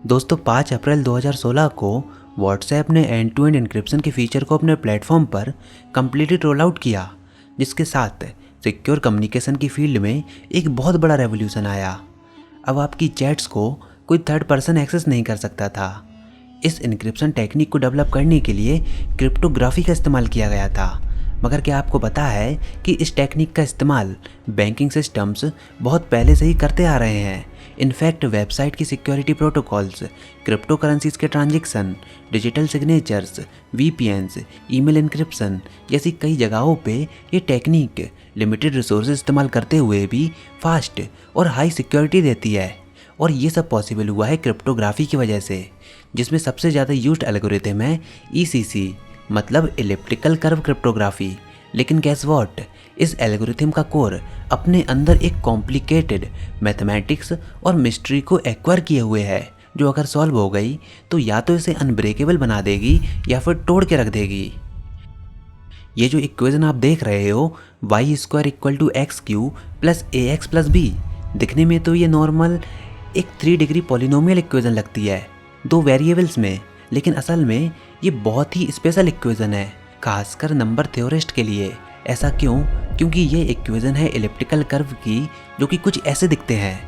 दोस्तों 5 अप्रैल 2016 को व्हाट्सएप ने एंड टू एंड एन्क्रिप्शन के फीचर को अपने प्लेटफॉर्म पर कम्प्लीटली रोल आउट किया, जिसके साथ सिक्योर कम्युनिकेशन की फील्ड में एक बहुत बड़ा रेवोल्यूशन आया। अब आपकी चैट्स को कोई थर्ड पर्सन एक्सेस नहीं कर सकता था। इस एन्क्रिप्शन टेक्निक को डेवलप करने के लिए क्रिप्टोग्राफी का इस्तेमाल किया गया था। मगर क्या आपको पता है कि इस टेक्निक का इस्तेमाल बैंकिंग सिस्टम्स बहुत पहले से ही करते आ रहे हैं। इनफैक्ट वेबसाइट की सिक्योरिटी प्रोटोकॉल्स, क्रिप्टो करेंसीज के transaction, digital signatures, VPNs, email encryption जैसी कई जगहों पे ये टेक्निक लिमिटेड रिसोर्सेज इस्तेमाल करते हुए भी फास्ट और हाई सिक्योरिटी देती है। और ये सब पॉसिबल हुआ है क्रिप्टोग्राफी की वजह से, जिसमें सबसे ज़्यादा यूज्ड एल्गोरिथम है ECC, मतलब इलिप्टिकल कर्व क्रिप्टोग्राफी। लेकिन गैस व्हाट, इस एल्गोरिथम का कोर अपने अंदर एक कॉम्प्लिकेटेड मैथमेटिक्स और मिस्ट्री को एक्वायर किए हुए है, जो अगर सॉल्व हो गई तो या तो इसे अनब्रेकेबल बना देगी या फिर तोड़ के रख देगी। ये जो इक्वेशन आप देख रहे हो y² = x³ + ax + b, दिखने में तो ये नॉर्मल एक 3 डिग्री पॉलिनोमियल इक्वेशन लगती है 2 वेरिएबल्स में, लेकिन असल में ये बहुत ही स्पेशल इक्वेशन है, खासकर नंबर थ्योरिस्ट के लिए। ऐसा क्यों? क्योंकि ये इक्वेशन है इलिप्टिकल कर्व की, जो कि कुछ ऐसे दिखते हैं।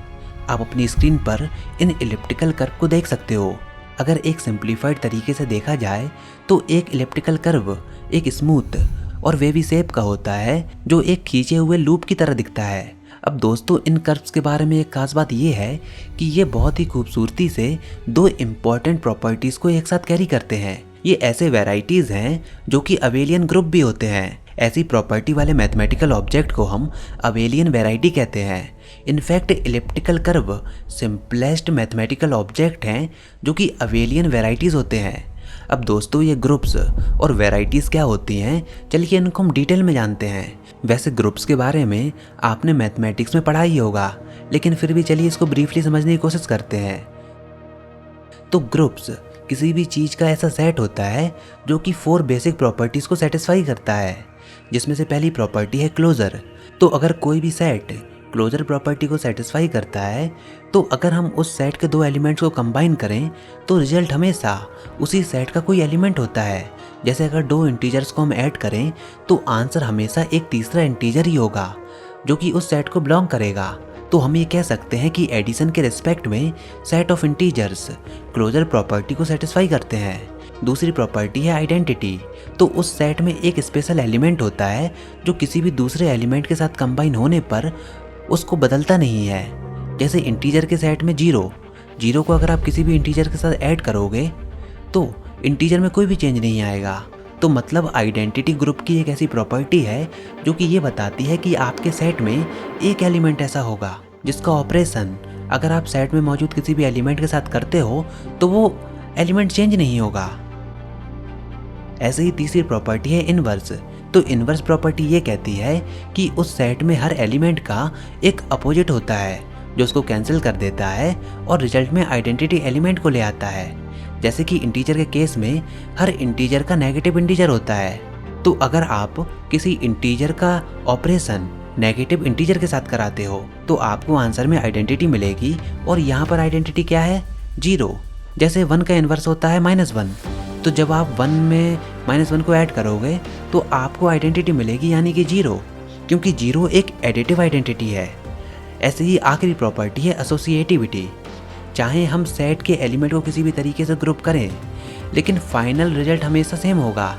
आप अपनी स्क्रीन पर इन इलिप्टिकल कर्व को देख सकते हो। अगर एक सिंप्लीफाइड तरीके से देखा जाए तो एक इलिप्टिकल कर्व एक स्मूथ और वेवी शेप का होता है, जो एक खींचे हुए लूप की तरह दिखता है। अब दोस्तों, इन कर्व्स के बारे में एक खास बात ये है कि ये बहुत ही खूबसूरती से 2 इम्पॉर्टेंट प्रॉपर्टीज़ को एक साथ कैरी करते हैं। ये ऐसे वैरायटीज़ हैं जो कि अबेलियन ग्रुप भी होते हैं। ऐसी प्रॉपर्टी वाले मैथमेटिकल ऑब्जेक्ट को हम अबेलियन वैरायटी कहते हैं। In fact elliptical curve simplest mathematical object हैं जो कि अबेलियन वैरायटीज़ होते हैं। अब दोस्तों, ये ग्रुप्स और वैरायटीज़ क्या होती हैं, चलिए इनको हम डिटेल में जानते हैं। वैसे ग्रुप्स के बारे में आपने मैथमेटिक्स में पढ़ा ही होगा, लेकिन फिर भी चलिए इसको ब्रीफली समझने की कोशिश करते हैं। तो ग्रुप्स किसी भी चीज़ का ऐसा सेट होता है जो कि 4 बेसिक प्रॉपर्टीज़ को सेटिस्फाई करता है, जिसमें से पहली प्रॉपर्टी है क्लोजर। तो अगर कोई भी सेट क्लोजर प्रॉपर्टी को सेटिस्फाई करता है, तो अगर हम उस सेट के 2 एलिमेंट्स को कंबाइन करें तो रिजल्ट हमेशा उसी सेट का कोई एलिमेंट होता है। जैसे अगर 2 इंटीजर्स को हम ऐड करें तो आंसर हमेशा एक तीसरा इंटीजर ही होगा जो कि उस सेट को बिलोंग करेगा। तो हम ये कह सकते हैं कि एडिशन के रिस्पेक्ट में set of integers closure property को सेटिस्फाई करते हैं। दूसरी प्रॉपर्टी है आइडेंटिटी। तो उस सेट में एक स्पेशल एलिमेंट होता है जो किसी भी दूसरे एलिमेंट के साथ कंबाइन होने पर उसको बदलता नहीं है। जैसे इंटीजर के सेट में 0 को अगर आप किसी भी इंटीजर के साथ ऐड करोगे तो इंटीजर में कोई भी चेंज नहीं आएगा। तो मतलब आइडेंटिटी ग्रुप की एक ऐसी प्रॉपर्टी है जो कि ये बताती है कि आपके सेट में एक एलिमेंट ऐसा होगा जिसका ऑपरेशन अगर आप सेट में मौजूद किसी भी एलिमेंट के साथ करते हो तो वो एलिमेंट चेंज नहीं होगा। ऐसे ही तीसरी प्रॉपर्टी है इनवर्स। तो इनवर्स प्रॉपर्टी ये कहती है कि उस सेट में हर एलिमेंट का एक अपोजिट होता है जो उसको कैंसिल कर देता है और रिजल्ट में आइडेंटिटी एलिमेंट को ले आता है। जैसे कि इंटीजर के केस में हर इंटीजर का नेगेटिव इंटीजर होता है। तो अगर आप किसी इंटीजर का ऑपरेशन नेगेटिव इंटीजर के साथ कराते हो तो आपको आंसर में आइडेंटिटी मिलेगी, और यहाँ पर आइडेंटिटी क्या है? 0। जैसे 1 का इन्वर्स होता है -1, तो जब आप 1 में -1 को ऐड करोगे तो आपको आइडेंटिटी मिलेगी यानी कि 0, क्योंकि 0 एक एडिटिव आइडेंटिटी है। ऐसे ही आखिरी प्रॉपर्टी है एसोसिएटिविटी। चाहे हम सेट के एलिमेंट को किसी भी तरीके से ग्रुप करें, लेकिन फाइनल रिजल्ट हमेशा सेम होगा।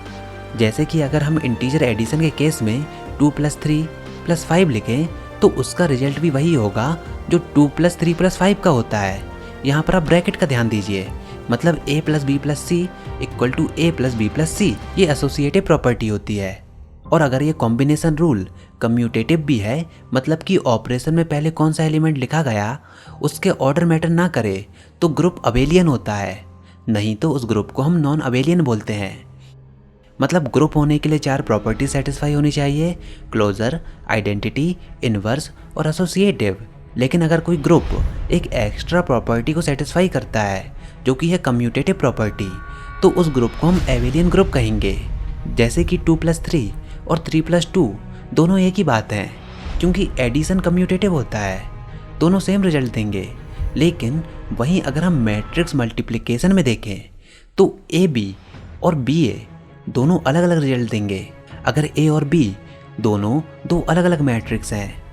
जैसे कि अगर हम इंटीजर एडिशन के केस में 2 + 3 + 5 लिखें तो उसका रिजल्ट भी वही होगा जो 2 + 3 + 5 का होता है। यहाँ पर आप ब्रैकेट का ध्यान दीजिए, मतलब a + b + c = a + b + c, ये एसोसिएटिव प्रॉपर्टी होती है। और अगर ये कॉम्बिनेशन रूल कम्यूटेटिव भी है, मतलब कि ऑपरेशन में पहले कौन सा एलिमेंट लिखा गया उसके ऑर्डर मैटर ना करे, तो ग्रुप अबेलियन होता है, नहीं तो उस ग्रुप को हम नॉन अबेलियन बोलते हैं। मतलब ग्रुप होने के लिए 4 प्रॉपर्टी सेटिस्फाई होनी चाहिए: क्लोजर, आइडेंटिटी, इनवर्स और एसोसिएटिव। लेकिन अगर कोई ग्रुप एक एक्स्ट्रा प्रॉपर्टी को सेटिस्फाई करता है जो कि है कम्यूटेटिव प्रॉपर्टी, तो उस ग्रुप को हम अबेलियन ग्रुप कहेंगे। जैसे कि 2 + 3 और 3 + 2 दोनों एक ही बात हैं, क्योंकि एडिशन कम्यूटेटिव होता है, दोनों सेम रिजल्ट देंगे। लेकिन वहीं अगर हम मैट्रिक्स मल्टीप्लिकेशन में देखें तो AB और BA दोनों अलग अलग रिजल्ट देंगे, अगर A और B दोनों दो अलग अलग मैट्रिक्स हैं।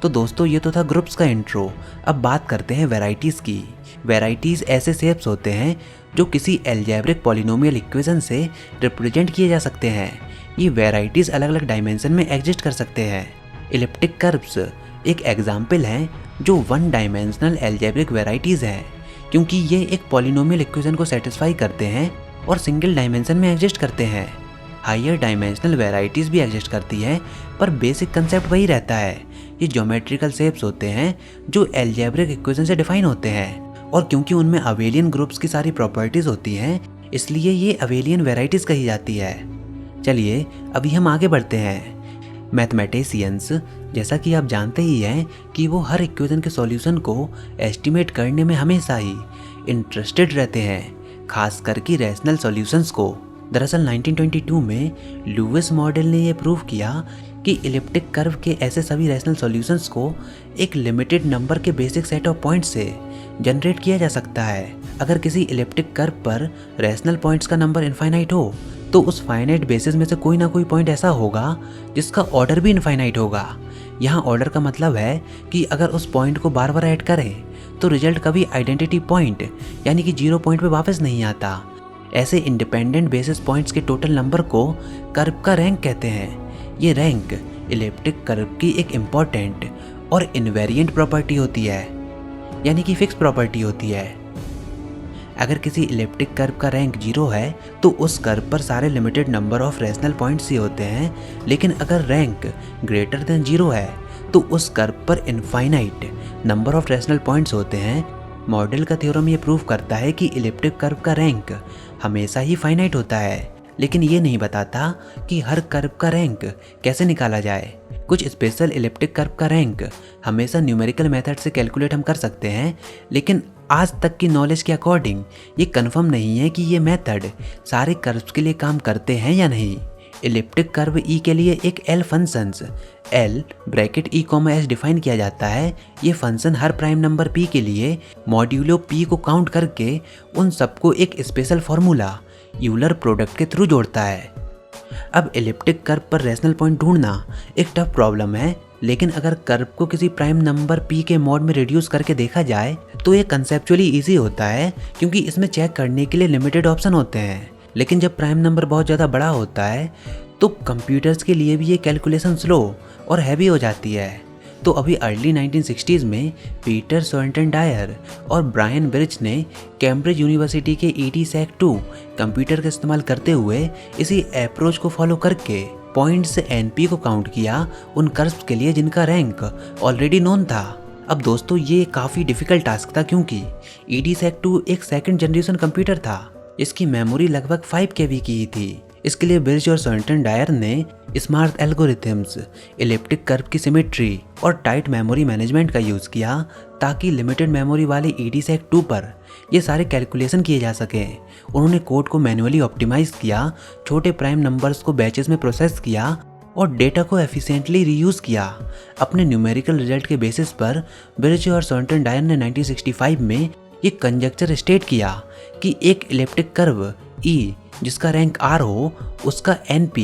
तो दोस्तों ये तो था ग्रुप्स का इंट्रो। अब बात करते हैं वैराइटीज़ की। वैराइटीज़ ऐसे शेप्स होते हैं जो किसी अलजेब्रिक पॉलिनोमियल इक्वेशन से रिप्रेजेंट किए जा सकते हैं। ये वैराइटीज़ अलग अलग डायमेंशन में एग्जिस्ट कर सकते हैं। इलिप्टिक कर्व्स एक एग्जाम्पल हैं जो वन डायमेंशनल अलजेब्रिक वैराइटीज़ हैं, क्योंकि ये एक पॉलिनोमियल इक्वेशन को सेटिस्फाई करते हैं और सिंगल डायमेंशन में एग्जिस्ट करते हैं। हायर डायमेंशनल वैराइटीज़ भी एग्जिस्ट करती हैं, पर बेसिक कंसेप्ट वही रहता है। ये ज्योमेट्रिकल शेप्स होते हैं जो अलजेब्रिक इक्वेशन से डिफाइन होते हैं, और क्योंकि उनमें अवेलियन ग्रुप्स की सारी प्रॉपर्टीज़ होती हैं, इसलिए ये अवेलियन वैराइटीज़ कही जाती है। चलिए अभी हम आगे बढ़ते हैं। मैथमेटिशियंस जैसा कि आप जानते ही हैं कि वो हर इक्वेशन के सॉल्यूशन को एस्टिमेट करने में हमेशा ही इंटरेस्टेड रहते हैं, खास करके रैशनल सॉल्यूशंस को। दरअसल 1922 में लुईस मॉडल ने यह प्रूव किया कि इलिप्टिक कर्व के ऐसे सभी रैशनल सॉल्यूशंस को एक लिमिटेड नंबर के बेसिक सेट ऑफ पॉइंट्स से जनरेट किया जा सकता है। अगर किसी इलिप्टिक कर्व पर रैशनल पॉइंट्स का नंबर इनफाइनाइट हो तो उस फाइनाइट बेसिस में से कोई ना कोई पॉइंट ऐसा होगा जिसका ऑर्डर भी इनफाइनाइट होगा। यहाँ ऑर्डर का मतलब है कि अगर उस पॉइंट को बार बार ऐड करें तो रिजल्ट कभी आइडेंटिटी पॉइंट यानी कि 0 पॉइंट पे वापस नहीं आता। ऐसे इंडिपेंडेंट बेसिस पॉइंट्स के टोटल नंबर को कर्व का रैंक कहते हैं। ये रैंक इलिप्टिक कर्व की एक इम्पॉर्टेंट और इनवेरिएंट प्रॉपर्टी होती है, यानी कि फिक्स प्रॉपर्टी होती है। अगर किसी इलिप्टिक कर्व का रैंक 0 है तो उस कर्व पर सारे limited number of rational points ही होते हैं, लेकिन अगर रैंक ग्रेटर देन 0 है तो उस कर्व पर infinite number of rational points होते हैं। मॉडल का थ्योरम ये प्रूव करता है कि इलिप्टिक कर्व का रैंक हमेशा ही फाइनाइट होता है, लेकिन ये नहीं बताता कि हर कर्व का रैंक कैसे निकाला जाए। कुछ स्पेशल इलिप्टिक कर्व का रैंक हमेशा न्यूमेरिकल मेथड से कैलकुलेट हम कर सकते हैं, लेकिन आज तक की नॉलेज के अकॉर्डिंग ये कंफर्म नहीं है कि ये मेथड सारे कर्व्स के लिए काम करते हैं या नहीं। इलिप्टिक कर्व ई के लिए एक L functions L bracket E, S define किया जाता है। ये फंक्शन हर प्राइम नंबर P के लिए मॉड्यूलो P को काउंट करके उन सबको एक स्पेशल फॉर्मूला यूलर प्रोडक्ट के थ्रू जोड़ता है। अब इलिप्टिक कर्व पर रैशनल पॉइंट ढूंढना एक टफ प्रॉब्लम है, लेकिन अगर कर्व को किसी प्राइम नंबर P के मॉड में रिड्यूस करके देखा जाए तो ये कंसेप्चुअली ईजी होता है, क्योंकि इसमें चेक करने के लिए लिमिटेड ऑप्शन होते हैं। लेकिन जब प्राइम नंबर बहुत ज़्यादा बड़ा होता है तो कंप्यूटर्स के लिए भी ये कैलकुलेशन स्लो और हैवी हो जाती है। तो अभी अर्ली 1960s में पीटर सोर्नटेन-डायर और ब्रायन ब्रिज ने कैम्ब्रिज यूनिवर्सिटी के EDSAC-2 कंप्यूटर का इस्तेमाल करते हुए इसी अप्रोच को फॉलो करके पॉइंट्स NP को काउंट किया उन कर्व्स के लिए जिनका रैंक ऑलरेडी नोन था। अब दोस्तों ये काफ़ी डिफिकल्ट टास्क था, क्योंकि EDSAC-2 एक सेकंड जनरेशन कंप्यूटर था। इसकी मेमोरी लगभग 5 KB की ही थी। इसके लिए ब्रिज और सोर्नटेन-डायर ने स्मार्ट एल्गोरिथम्स, इलिप्टिक कर्व की सिमेट्री और टाइट मेमोरी मैनेजमेंट का यूज़ किया, ताकि लिमिटेड मेमोरी वाले EDSAC-2 पर ये सारे कैलकुलेशन किए जा सकें। उन्होंने कोड को मैन्युअली ऑप्टिमाइज किया, छोटे प्राइम नंबर्स को बैचेस में प्रोसेस किया और डेटा को एफिशिएंटली रीयूज़ किया। अपने न्यूमेरिकल रिजल्ट के बेसिस पर ब्रिज और सोर्नटेन-डायर ने 1965 में ये कंजक्चर स्टेट किया कि एक इलिप्टिक कर्व E जिसका रैंक R हो, उसका NP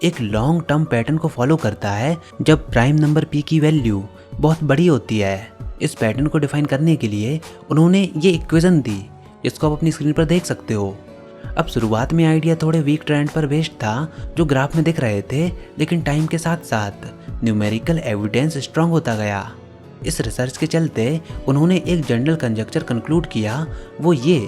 एक लॉन्ग टर्म पैटर्न को फॉलो करता है जब प्राइम नंबर P की वैल्यू बहुत बड़ी होती है। इस पैटर्न को डिफाइन करने के लिए उन्होंने ये इक्वेशन दी, जिसको आप अपनी स्क्रीन पर देख सकते हो। अब शुरुआत में आइडिया थोड़े वीक ट्रेंड पर बेस्ड था, जो ग्राफ में दिख रहे थे, लेकिन टाइम के साथ साथ न्यूमेरिकल एविडेंस स्ट्रांग होता गया। इस रिसर्च के चलते उन्होंने एक जनरल कंजक्चर कंक्लूड किया, वो ये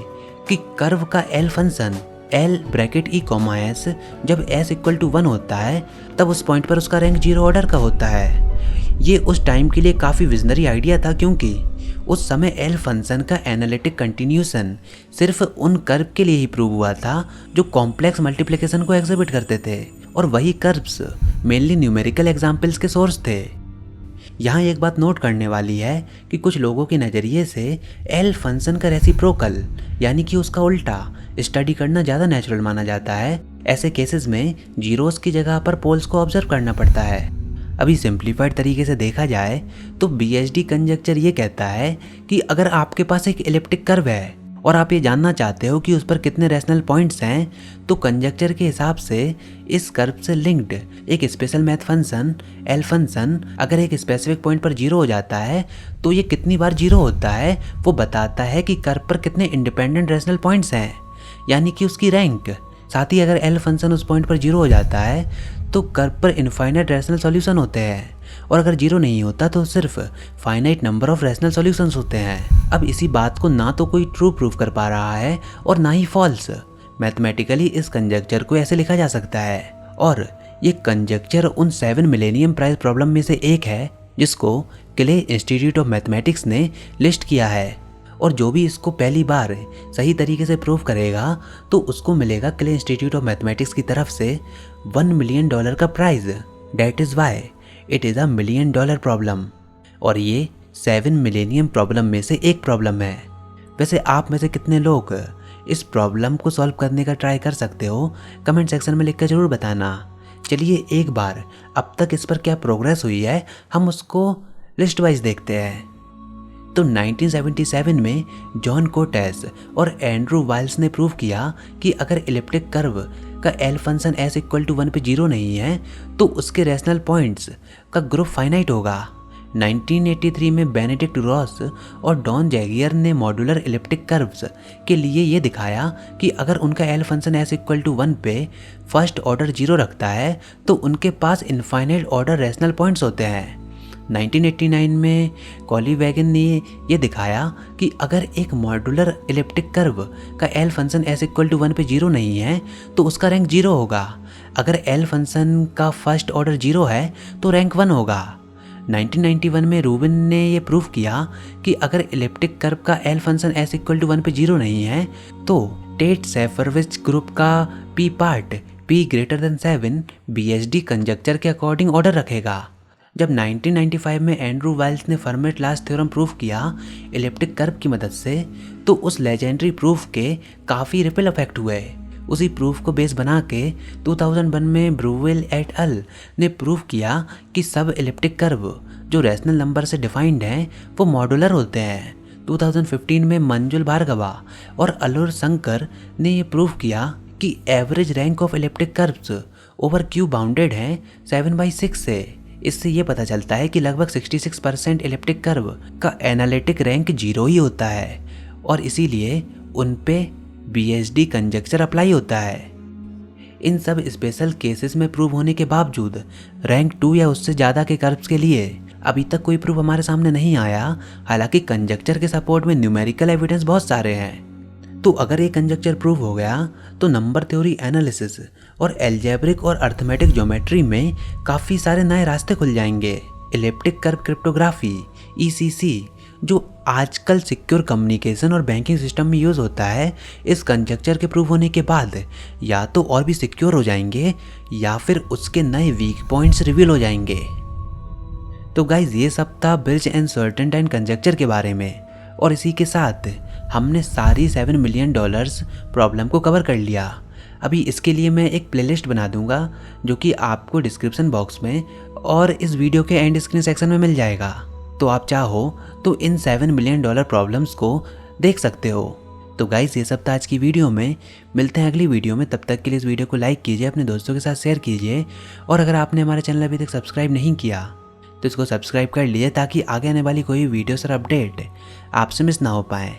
कि कर्व का L function L bracket E, S जब S इक्वल टू 1 होता है तब उस पॉइंट पर उसका रैंक 0 ऑर्डर का होता है। ये उस टाइम के लिए काफ़ी विजनरी आइडिया था, क्योंकि उस समय L फंक्शन का एनालिटिक कंटिन्यूशन सिर्फ उन कर्व के लिए ही प्रूव हुआ था जो कॉम्प्लेक्स मल्टीप्लिकेशन को एग्जिबिट करते थे, और वही कर्व्स मेनली न्यूमेरिकल एग्जाम्पल्स के सोर्स थे। यहाँ एक बात नोट करने वाली है कि कुछ लोगों के नज़रिए से L फंक्शन का रेसिप्रोकल यानी कि उसका उल्टा स्टडी करना ज़्यादा नेचुरल माना जाता है। ऐसे केसेस में जीरोस की जगह पर पोल्स को ऑब्जर्व करना पड़ता है। अभी सिंप्लीफाइड तरीके से देखा जाए तो BSD कंजक्चर ये कहता है कि अगर आपके पास एक इलिप्टिक कर्व है और आप ये जानना चाहते हो कि उस पर कितने रैशनल पॉइंट्स हैं, तो कंजक्चर के हिसाब से इस कर्व से लिंक्ड एक special math function L function अगर एक स्पेसिफिक पॉइंट पर 0 हो जाता है तो ये कितनी बार 0 होता है वो बताता है कि कर्व पर कितने इंडिपेंडेंट रैशनल पॉइंट्स हैं, यानी कि उसकी रैंक। साथ ही अगर एल फंक्शन उस पॉइंट पर 0 हो जाता है तो कर्व पर इनफाइनाइट रैशनल सॉल्यूशन होते हैं, और अगर 0 नहीं होता तो सिर्फ finite number of rational solutions होते हैं। अब इसी बात को ना तो कोई ट्रू प्रूव कर पा रहा है और ना ही फॉल्स। मैथमेटिकली इस कंजक्चर को ऐसे लिखा जा सकता है, और ये कंजक्चर उन 7 मिलेनियम प्राइज प्रॉब्लम में से एक है जिसको क्ले इंस्टीट्यूट ऑफ मैथमेटिक्स ने लिस्ट किया है, और जो भी इसको पहली बार सही तरीके से प्रूव करेगा तो उसको मिलेगा क्ले इंस्टीट्यूट ऑफ मैथमेटिक्स की तरफ से $1 मिलियन का prize. That is why it is $1 million problem, और ये 7 मिलेनियम प्रॉब्लम में से एक प्रॉब्लम है। वैसे आप में से कितने लोग इस प्रॉब्लम को सॉल्व करने का ट्राई कर सकते हो, कमेंट सेक्शन में लिखकर ज़रूर बताना। चलिए एक बार अब तक इस पर क्या प्रोग्रेस हुई है हम उसको लिस्ट वाइज देखते हैं। तो 1977 में जॉन कोटेस और एंड्रू वाइल्स ने प्रूव किया कि अगर इलिप्टिक कर्व का एल फंक्शन s=1 पे 0 नहीं है तो उसके रैशनल पॉइंट्स का ग्रुप फाइनाइट होगा। 1983 में बेनेडिक्ट रॉस और डॉन जैगियर ने मॉड्यूलर इलिप्टिक कर्व्स के लिए ये दिखाया कि अगर उनका एल फंक्शन s=1 पे फर्स्ट ऑर्डर 0 रखता है तो उनके पास इनफाइनाइट ऑर्डर रैशनल पॉइंट्स होते हैं। 1989 में कॉलीवैगन ने ये दिखाया कि अगर एक मॉड्यूलर इलिप्टिक कर्व का एल फंक्शन s=1 पे 0 नहीं है तो उसका रैंक 0 होगा। अगर एल फंक्शन का फर्स्ट ऑर्डर 0 है तो रैंक 1 होगा। 1991 में रूबिन ने ये प्रूव किया कि अगर इलिप्टिक कर्व का एल फंक्शन s=1 पे 0 नहीं है तो टेट सेफरविच ग्रुप का p part p>7 BSD conjuncture के अकॉर्डिंग ऑर्डर रखेगा। जब 1995 में एंड्रू वाइल्स ने फर्मेट लास्ट थ्योरम प्रूव किया इलिप्टिक कर्व की मदद से, तो उस लेजेंडरी प्रूफ के काफ़ी रिपल इफेक्ट हुए। उसी प्रूफ को बेस बना के 2001 में ब्रूवेल एट अल ने प्रूव किया कि सब इलिप्टिक कर्व जो रैशनल नंबर से डिफाइंड हैं वो मॉड्यूलर होते हैं। 2015 में मंजुल भार्गवा और अलुर शंकर ने ये प्रूव किया कि average rank of elliptic curves over Q bounded हैं 7/6 से। इससे ये पता चलता है कि लगभग 66% इलिप्टिक कर्व का एनालिटिक रैंक 0 ही होता है, और इसीलिए उन पे BSD कंजक्चर अप्लाई होता है। इन सब स्पेशल केसेस में प्रूव होने के बावजूद रैंक 2 या उससे ज़्यादा के कर्व्स के लिए अभी तक कोई प्रूफ हमारे सामने नहीं आया। हालांकि कंजक्चर के सपोर्ट में न्यूमेरिकल एविडेंस बहुत सारे हैं। तो अगर ये कंजक्चर प्रूव हो गया तो नंबर थ्योरी एनालिसिस और एल्जेब्रिक और अर्थमेटिक ज्योमेट्री में काफ़ी सारे नए रास्ते खुल जाएंगे। इलिप्टिक कर्व क्रिप्टोग्राफी ECC जो आजकल सिक्योर कम्युनिकेशन और बैंकिंग सिस्टम में यूज़ होता है, इस कंजक्चर के प्रूव होने के बाद या तो और भी सिक्योर हो जाएंगे या फिर उसके नए वीक पॉइंट्स रिवील हो जाएंगे। तो गाइज ये सब था बिर्च एंड सर्टेन कंजक्चर के बारे में, और इसी के साथ हमने सारी $7 मिलियन प्रॉब्लम को कवर कर लिया। अभी इसके लिए मैं एक प्लेलिस्ट बना दूंगा जो कि आपको डिस्क्रिप्शन बॉक्स में और इस वीडियो के एंड स्क्रीन सेक्शन में मिल जाएगा। तो आप चाहो तो इन $7 मिलियन प्रॉब्लम्स को देख सकते हो। तो गाइस ये सब था आज की वीडियो में। मिलते हैं अगली वीडियो में, तब तक के लिए इस वीडियो को लाइक कीजिए, अपने दोस्तों के साथ शेयर कीजिए, और अगर आपने हमारे चैनल अभी तक सब्सक्राइब नहीं किया तो इसको सब्सक्राइब कर लीजिए ताकि आगे आने वाली कोई वीडियोस और अपडेट आपसे मिस ना हो पाए।